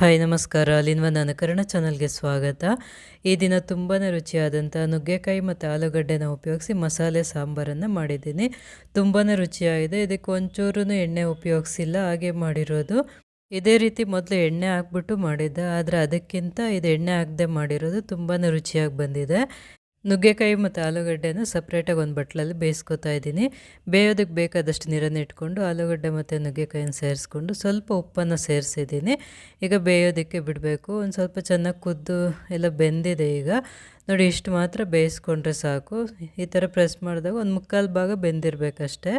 Hi ನಮಸ್ಕಾರ. ಅಲ್ಲಿನ್ವ ನನ್ನ ಕನ್ನಡ ಚಾನಲ್ಗೆ ಸ್ವಾಗತ. ಈ ದಿನ ತುಂಬಾ ರುಚಿಯಾದಂಥ ನುಗ್ಗೆಕಾಯಿ ಮತ್ತು ಆಲೂಗಡ್ಡೆನ ಉಪಯೋಗಿಸಿ ಮಸಾಲೆ ಸಾಂಬಾರನ್ನು ಮಾಡಿದ್ದೀನಿ. ತುಂಬಾ ರುಚಿಯಾಗಿದೆ. ಇದಕ್ಕೆ ಒಂಚೂರು ಎಣ್ಣೆ ಉಪಯೋಗಿಸಿಲ್ಲ, ಹಾಗೆ ಮಾಡಿರೋದು. ಇದೇ ರೀತಿ ಮೊದಲು ಎಣ್ಣೆ ಹಾಕ್ಬಿಟ್ಟು ಮಾಡಿದ್ದೆ, ಆದರೆ ಅದಕ್ಕಿಂತ ಇದು ಎಣ್ಣೆ ಹಾಕದೆ ಮಾಡಿರೋದು ತುಂಬಾ ರುಚಿಯಾಗಿ ಬಂದಿದೆ. ನುಗ್ಗೆಕಾಯಿ ಮತ್ತು ಆಲೂಗಡ್ಡೆನ ಸಪ್ರೇಟಾಗಿ ಒಂದು ಬಟ್ಲಲ್ಲಿ ಬೇಯಿಸ್ಕೊತಾ ಇದ್ದೀನಿ. ಬೇಯೋದಕ್ಕೆ ಬೇಕಾದಷ್ಟು ನೀರನ್ನು ಇಟ್ಕೊಂಡು ಆಲೂಗಡ್ಡೆ ಮತ್ತು ನುಗ್ಗೆಕಾಯಿನ ಸೇರಿಸ್ಕೊಂಡು ಸ್ವಲ್ಪ ಉಪ್ಪನ್ನು ಸೇರಿಸಿದ್ದೀನಿ. ಈಗ ಬೇಯೋದಕ್ಕೆ ಬಿಡಬೇಕು. ಒಂದು ಸ್ವಲ್ಪ ಚೆನ್ನಾಗಿ ಕುದ್ದು ಎಲ್ಲ ಬೆಂದಿದೆ. ಈಗ ನೋಡಿ, ಇಷ್ಟು ಮಾತ್ರ ಬೇಯಿಸ್ಕೊಂಡ್ರೆ ಸಾಕು. ಈ ಥರ ಪ್ರೆಸ್ ಮಾಡಿದಾಗ ಒಂದು ಮುಕ್ಕಾಲು ಭಾಗ ಬೆಂದಿರಬೇಕಷ್ಟೇ.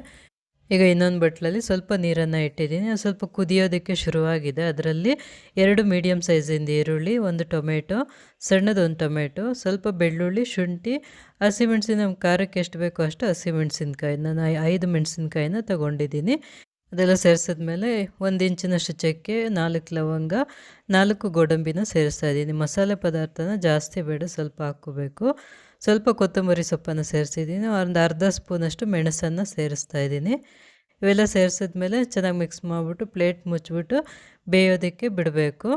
ಈಗ ಇನ್ನೊಂದು ಬಟ್ಲಲ್ಲಿ ಸ್ವಲ್ಪ ನೀರನ್ನು ಇಟ್ಟಿದ್ದೀನಿ. ಅದು ಸ್ವಲ್ಪ ಕುದಿಯೋದಕ್ಕೆ ಶುರುವಾಗಿದೆ. ಅದರಲ್ಲಿ 2 ಮೀಡಿಯಮ್ ಸೈಜಿಂದ ಈರುಳ್ಳಿ, 1 ಟೊಮೆಟೊ, ಸಣ್ಣದೊಂದು ಟೊಮೆಟೊ, ಸ್ವಲ್ಪ ಬೆಳ್ಳುಳ್ಳಿ, ಶುಂಠಿ, ಹಸಿಮೆಣಸಿನ ನಮ್ಮ ಖಾರಕ್ಕೆ ಎಷ್ಟು ಬೇಕೋ ಅಷ್ಟು ಹಸಿಮೆಣಸಿನ್ಕಾಯಿ, ನಾನು 5 ಮೆಣಸಿನ್ಕಾಯಿನ ತೊಗೊಂಡಿದ್ದೀನಿ. ಅದೆಲ್ಲ ಸೇರಿಸಿದ್ಮೇಲೆ 1 ಇಂಚಿನಷ್ಟು ಚಕ್ಕೆ, 4 ಲವಂಗ, 4 ಗೋಡಂಬಿನ ಸೇರಿಸ್ತಾ ಇದ್ದೀನಿ. ಮಸಾಲೆ ಪದಾರ್ಥನ ಜಾಸ್ತಿ ಬೇಡ, ಸ್ವಲ್ಪ ಹಾಕ್ಕೋಬೇಕು. ಸ್ವಲ್ಪ ಕೊತ್ತಂಬರಿ ಸೊಪ್ಪನ್ನು ಸೇರಿಸಿದ್ದೀನಿ. ಒಂದು ಅರ್ಧ ಸ್ಪೂನಷ್ಟು ಮೆಣಸನ್ನು ಸೇರಿಸ್ತಾ ಇದ್ದೀನಿ. ಇವೆಲ್ಲ ಸೇರಿಸಿದ್ಮೇಲೆ ಚೆನ್ನಾಗಿ ಮಿಕ್ಸ್ ಮಾಡಿಬಿಟ್ಟು ಪ್ಲೇಟ್ ಮುಚ್ಚಿಬಿಟ್ಟು ಬೇಯೋದಕ್ಕೆ ಬಿಡಬೇಕು.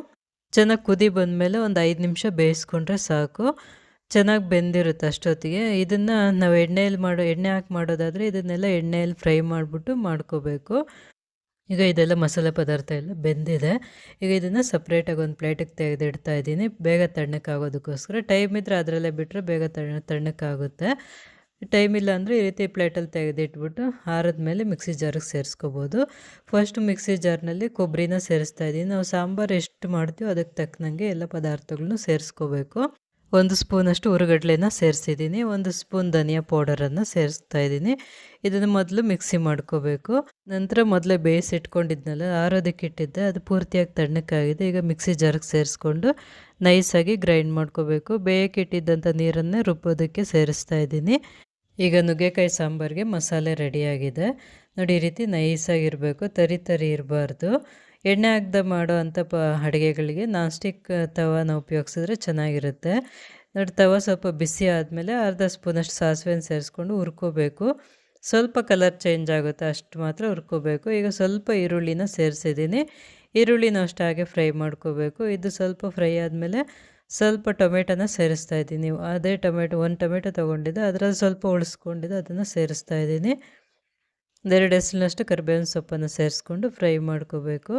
ಚೆನ್ನಾಗಿ ಕುದಿ ಬಂದಮೇಲೆ ಒಂದು 5 ನಿಮಿಷ ಬೇಯಿಸ್ಕೊಂಡ್ರೆ ಸಾಕು. ಚೆನ್ನಾಗಿ ಬೆಂದಿರುತ್ತೆ ಅಷ್ಟೊತ್ತಿಗೆ. ಇದನ್ನು ನಾವು ಎಣ್ಣೆ ಹಾಕಿ ಮಾಡೋದಾದರೆ ಇದನ್ನೆಲ್ಲ ಎಣ್ಣೆಯಲ್ಲಿ ಫ್ರೈ ಮಾಡಿಬಿಟ್ಟು ಮಾಡ್ಕೋಬೇಕು. ಈಗ ಇದೆಲ್ಲ ಮಸಾಲೆ ಪದಾರ್ಥ ಎಲ್ಲ ಬೆಂದಿದೆ. ಈಗ ಇದನ್ನು ಸಪ್ರೇಟಾಗಿ ಒಂದು ಪ್ಲೇಟಿಗೆ ತೆಗೆದಿಡ್ತಾ ಇದ್ದೀನಿ, ಬೇಗ ತಣ್ಣಕ್ಕಾಗೋದಕ್ಕೋಸ್ಕರ. ಟೈಮ್ ಇದ್ದರೆ ಅದರಲ್ಲೇ ಬಿಟ್ಟರೆ ಬೇಗ ತಣ್ಣಕ್ಕಾಗುತ್ತೆ. ಟೈಮ್ ಇಲ್ಲ ಅಂದರೆ ಈ ರೀತಿ ಪ್ಲೇಟಲ್ಲಿ ತೆಗೆದಿಟ್ಬಿಟ್ಟು ಆರಿದ್ಮೇಲೆ ಮಿಕ್ಸಿ ಜಾರಿಗೆ ಸೇರಿಸ್ಕೋಬೋದು. ಫಸ್ಟ್ ಮಿಕ್ಸಿ ಜಾರ್ನಲ್ಲಿ ಕೊಬ್ಬರಿನ ಸೇರಿಸ್ತಾ ಇದ್ದೀನಿ. ನಾವು ಸಾಂಬಾರು ಎಷ್ಟು ಮಾಡ್ತೀವೋ ಅದಕ್ಕೆ ತಕ್ಕನಂಗೆ ಎಲ್ಲ ಪದಾರ್ಥಗಳನ್ನು ಸೇರಿಸ್ಕೋಬೇಕು. 1 ಸ್ಪೂನಷ್ಟು ಹುರಿಗಡ್ಲೆನ ಸೇರಿಸಿದ್ದೀನಿ. 1 ಸ್ಪೂನ್ ಧನಿಯಾ ಪೌಡರನ್ನು ಸೇರಿಸ್ತಾ ಇದ್ದೀನಿ. ಇದನ್ನು ಮೊದಲು ಮಿಕ್ಸಿ ಮಾಡ್ಕೋಬೇಕು. ನಂತರ ಮೊದಲೇ ಬೇಯಿಸಿಟ್ಕೊಂಡಿದ್ನಲ್ಲ, ಆರೋದಕ್ಕೆ ಇಟ್ಟಿದ್ದೆ, ಅದು ಪೂರ್ತಿಯಾಗಿ ತಣ್ಣಕ್ಕಾಗಿದೆ. ಈಗ ಮಿಕ್ಸಿ ಜಾರಿಗೆ ಸೇರಿಸ್ಕೊಂಡು ನೈಸಾಗಿ ಗ್ರೈಂಡ್ ಮಾಡ್ಕೋಬೇಕು. ಬೇಯಕ್ಕೆ ಇಟ್ಟಿದ್ದಂಥ ನೀರನ್ನೇ ರುಬ್ಬೋದಕ್ಕೆ ಸೇರಿಸ್ತಾ ಇದ್ದೀನಿ. ಈಗ ನುಗ್ಗೆಕಾಯಿ ಸಾಂಬಾರಿಗೆ ಮಸಾಲೆ ರೆಡಿಯಾಗಿದೆ. ನೋಡಿ, ಈ ರೀತಿ ನೈಸಾಗಿರಬೇಕು, ತರಿ ಇರಬಾರ್ದು. ಎಣ್ಣೆ ಹಾಕ್ದೆ ಮಾಡೋ ಅಂಥ ಅಡುಗೆಗಳಿಗೆ ನಾನ್ ಸ್ಟಿಕ್ ತವಾನ ಉಪಯೋಗಿಸಿದ್ರೆ ಚೆನ್ನಾಗಿರುತ್ತೆ. ನೋಡಿ, ತವ ಸ್ವಲ್ಪ ಬಿಸಿ ಆದಮೇಲೆ ಅರ್ಧ ಸ್ಪೂನಷ್ಟು ಸಾಸಿವೆನ ಸೇರಿಸ್ಕೊಂಡು ಹುರ್ಕೋಬೇಕು. ಸ್ವಲ್ಪ ಕಲರ್ ಚೇಂಜ್ ಆಗುತ್ತೆ, ಅಷ್ಟು ಮಾತ್ರ ಹುರ್ಕೋಬೇಕು. ಈಗ ಸ್ವಲ್ಪ ಈರುಳ್ಳಿನ ಸೇರಿಸಿದ್ದೀನಿ. ಈರುಳ್ಳಿನ ಅಷ್ಟು ಹಾಗೆ ಫ್ರೈ ಮಾಡ್ಕೋಬೇಕು. ಇದು ಸ್ವಲ್ಪ ಫ್ರೈ ಆದಮೇಲೆ ಸ್ವಲ್ಪ ಟೊಮೆಟೊನ ಸೇರಿಸ್ತಾ ಇದ್ದೀನಿ. ಅದೇ ಟೊಮೆಟೊ 1 ಟೊಮೆಟೊ ತೊಗೊಂಡಿದ್ದೆ, ಅದರಲ್ಲಿ ಸ್ವಲ್ಪ ಉಳಿಸ್ಕೊಂಡಿದ್ದೆ, ಅದನ್ನು ಸೇರಿಸ್ತಾ ಇದ್ದೀನಿ. 2 ಎಸಳಿನಷ್ಟು ಕರಿಬೇವಿನ ಸೊಪ್ಪನ್ನು ಸೇರಿಸ್ಕೊಂಡು ಫ್ರೈ ಮಾಡ್ಕೋಬೇಕು.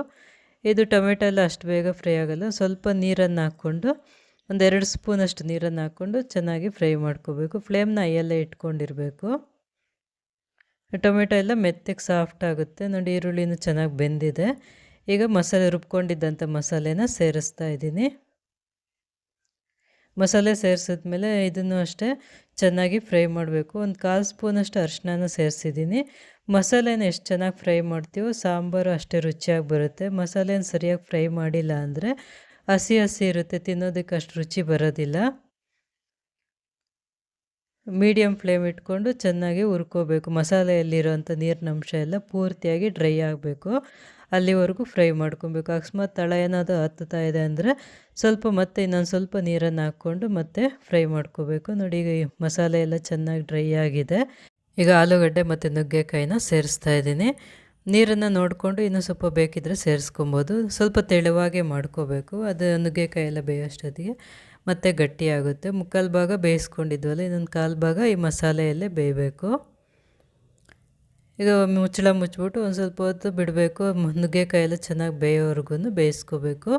ಇದು ಟೊಮೆಟೊ ಎಲ್ಲ ಅಷ್ಟು ಬೇಗ ಫ್ರೈ ಆಗೋಲ್ಲ. ಸ್ವಲ್ಪ ನೀರನ್ನು ಹಾಕ್ಕೊಂಡು, ಒಂದು 2 ಸ್ಪೂನಷ್ಟು ನೀರನ್ನು ಹಾಕ್ಕೊಂಡು ಚೆನ್ನಾಗಿ ಫ್ರೈ ಮಾಡ್ಕೋಬೇಕು. ಫ್ಲೇಮ್ನ ಹೈಯಲ್ಲೇ ಇಟ್ಕೊಂಡಿರಬೇಕು. ಟೊಮೆಟೊ ಎಲ್ಲ ಮೆತ್ತಗೆ ಸಾಫ್ಟ್ ಆಗುತ್ತೆ. ನೋಡಿ, ಈರುಳ್ಳಿನೂ ಚೆನ್ನಾಗಿ ಬೆಂದಿದೆ. ಈಗ ಮಸಾಲೆ ರುಬ್ಕೊಂಡಿದ್ದಂಥ ಮಸಾಲೆನ ಸೇರಿಸ್ತಾ ಇದ್ದೀನಿ. ಮಸಾಲೆ ಸೇರಿಸಿದ್ಮೇಲೆ ಇದನ್ನು ಅಷ್ಟೇ ಚೆನ್ನಾಗಿ ಫ್ರೈ ಮಾಡಬೇಕು. ಒಂದು 1/4 ಸ್ಪೂನಷ್ಟು ಅರಿಶಿನ ಸೇರಿಸಿದ್ದೀನಿ. ಮಸಾಲೆನ ಎಷ್ಟು ಚೆನ್ನಾಗಿ ಫ್ರೈ ಮಾಡ್ತೀವೋ ಸಾಂಬಾರು ಅಷ್ಟೇ ರುಚಿಯಾಗಿ ಬರುತ್ತೆ. ಮಸಾಲೆನ ಸರಿಯಾಗಿ ಫ್ರೈ ಮಾಡಿಲ್ಲ ಅಂದರೆ ಹಸಿ ಇರುತ್ತೆ, ತಿನ್ನೋದಕ್ಕೆ ಅಷ್ಟು ರುಚಿ ಬರೋದಿಲ್ಲ. ಮೀಡಿಯಮ್ ಫ್ಲೇಮ್ ಇಟ್ಕೊಂಡು ಚೆನ್ನಾಗಿ ಹುರ್ಕೋಬೇಕು. ಮಸಾಲೆಯಲ್ಲಿರೋಂಥ ನೀರಿನ ಅಂಶ ಎಲ್ಲ ಪೂರ್ತಿಯಾಗಿ ಡ್ರೈ ಆಗಬೇಕು, ಅಲ್ಲಿವರೆಗೂ ಫ್ರೈ ಮಾಡ್ಕೊಬೇಕು. ಅಕಸ್ಮಾತ್ ತಳ ಏನಾದರೂ ಹತ್ತುತ್ತಾ ಇದೆ ಅಂದರೆ ಸ್ವಲ್ಪ ಮತ್ತೆ ಇನ್ನೊಂದು ಸ್ವಲ್ಪ ನೀರನ್ನು ಹಾಕ್ಕೊಂಡು ಮತ್ತೆ ಫ್ರೈ ಮಾಡ್ಕೋಬೇಕು. ನೋಡಿ, ಈಗ ಈ ಮಸಾಲೆ ಎಲ್ಲ ಚೆನ್ನಾಗಿ ಡ್ರೈ ಆಗಿದೆ. ಈಗ ಆಲೂಗಡ್ಡೆ ಮತ್ತು ನುಗ್ಗೆಕಾಯಿನ ಸೇರಿಸ್ತಾ ಇದ್ದೀನಿ. ನೀರನ್ನು ನೋಡಿಕೊಂಡು ಇನ್ನೂ ಸ್ವಲ್ಪ ಬೇಕಿದ್ದರೆ ಸೇರಿಸ್ಕೊಬೋದು. ಸ್ವಲ್ಪ ತೆಳುವಾಗೆ ಮಾಡ್ಕೋಬೇಕು, ಅದು ನುಗ್ಗೆಕಾಯಿ ಎಲ್ಲ ಬೇಯೋಷ್ಟೊತ್ತಿಗೆ ಮತ್ತೆ ಗಟ್ಟಿಯಾಗುತ್ತೆ. ಮುಕ್ಕಾಲು ಭಾಗ ಬೇಯಿಸ್ಕೊಂಡಿದ್ವಲ್ಲ, ಇನ್ನೊಂದು 1/4 ಭಾಗ ಈ ಮಸಾಲೆಯಲ್ಲೇ ಬೇಯಬೇಕು. ಈಗ ಮುಚ್ಚಳ ಮುಚ್ಚಿಬಿಟ್ಟು ಒಂದು ಸ್ವಲ್ಪ ಹೊತ್ತು ಬಿಡಬೇಕು. ನುಗ್ಗೆಕಾಯಿ ಎಲ್ಲ ಚೆನ್ನಾಗಿ ಬೇಯೋವರೆಗೂ ಬೇಯಿಸ್ಕೋಬೇಕು.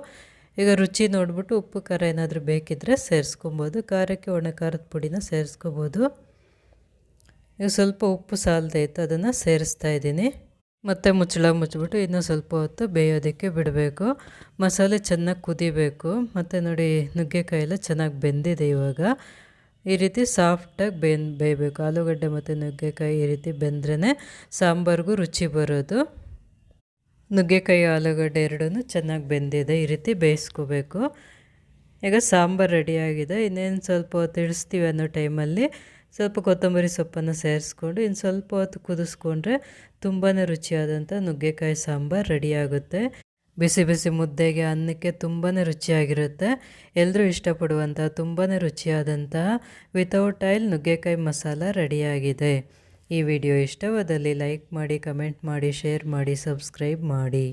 ಈಗ ರುಚಿ ನೋಡಿಬಿಟ್ಟು ಉಪ್ಪು ಖಾರ ಏನಾದರೂ ಬೇಕಿದ್ದರೆ ಸೇರಿಸ್ಕೊಬೋದು. ಖಾರಕ್ಕೆ ಒಣ ಖಾರದ ಪುಡಿನ ಸೇರಿಸ್ಕೋಬೋದು. ಈಗ ಸ್ವಲ್ಪ ಉಪ್ಪು ಸಾಲದೇ ಇತ್ತು, ಅದನ್ನು ಸೇರಿಸ್ತಾ ಇದ್ದೀನಿ. ಮತ್ತು ಮುಚ್ಚಳ ಮುಚ್ಚಿಬಿಟ್ಟು ಇನ್ನೂ ಸ್ವಲ್ಪ ಹೊತ್ತು ಬೇಯೋದಕ್ಕೆ ಬಿಡಬೇಕು. ಮಸಾಲೆ ಚೆನ್ನಾಗಿ ಕುದಿಬೇಕು. ಮತ್ತು ನೋಡಿ, ನುಗ್ಗೆಕಾಯಿ ಎಲ್ಲ ಚೆನ್ನಾಗಿ ಬೆಂದಿದೆ. ಇವಾಗ ಈ ರೀತಿ ಸಾಫ್ಟಾಗಿ ಬೇಯಬೇಕು. ಆಲೂಗಡ್ಡೆ ಮತ್ತು ನುಗ್ಗೆಕಾಯಿ ಈ ರೀತಿ ಬೆಂದ್ರೇ ಸಾಂಬಾರಿಗೂ ರುಚಿ ಬರೋದು. ನುಗ್ಗೆಕಾಯಿ ಆಲೂಗಡ್ಡೆ ಎರಡೂ ಚೆನ್ನಾಗಿ ಬೆಂದಿದೆ. ಈ ರೀತಿ ಬೇಯಿಸ್ಕೋಬೇಕು. ಈಗ ಸಾಂಬಾರು ರೆಡಿಯಾಗಿದೆ. ಇನ್ನೇನು ಸ್ವಲ್ಪ ಹೊತ್ತು ಇಳಿಸ್ತೀವಿ ಅನ್ನೋ ಟೈಮಲ್ಲಿ ಸ್ವಲ್ಪ ಕೊತ್ತಂಬರಿ ಸೊಪ್ಪನ್ನು ಸೇರಿಸ್ಕೊಂಡು ಇನ್ನು ಸ್ವಲ್ಪ ಹೊತ್ತು ಕುದಿಸ್ಕೊಂಡ್ರೆ ತುಂಬಾ ರುಚಿಯಾದಂಥ ನುಗ್ಗೆಕಾಯಿ ಸಾಂಬಾರು ರೆಡಿಯಾಗುತ್ತೆ. ಬಿಸಿ ಬಿಸಿ ಮುದ್ದೆಗೆ, ಅನ್ನಕ್ಕೆ ತುಂಬಾ ರುಚಿಯಾಗಿರುತ್ತೆ. ಎಲ್ಲರೂ ಇಷ್ಟಪಡುವಂಥ ತುಂಬಾ ರುಚಿಯಾದಂತಹ ವಿತೌಟ್ ಆಯಿಲ್ ನುಗ್ಗೆಕಾಯಿ ಮಸಾಲ ರೆಡಿಯಾಗಿದೆ. ಈ ವಿಡಿಯೋ ಇಷ್ಟವಾದಲ್ಲಿ ಲೈಕ್ ಮಾಡಿ, ಕಮೆಂಟ್ ಮಾಡಿ, ಶೇರ್ ಮಾಡಿ, ಸಬ್ಸ್ಕ್ರೈಬ್ ಮಾಡಿ.